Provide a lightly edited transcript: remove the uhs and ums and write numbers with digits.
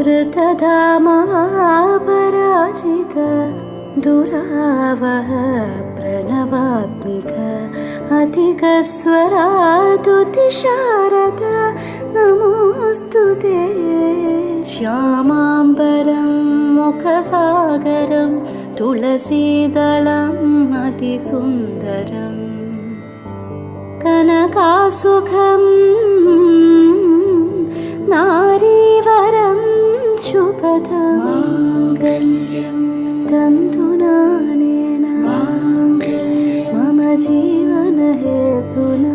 वृतधामापराजित दुरावह प्रणवात्मिक अधिकस्वरातुतिशारद नमोऽस्तु ते। श्यामाम्बरं मुखसागरं तुलसीदलम् अतिसुन्दरम् कनकासुखं नारीवरं शुभदं माङ्गल्यं तन्तुनानेन मम जीवनहेतुना।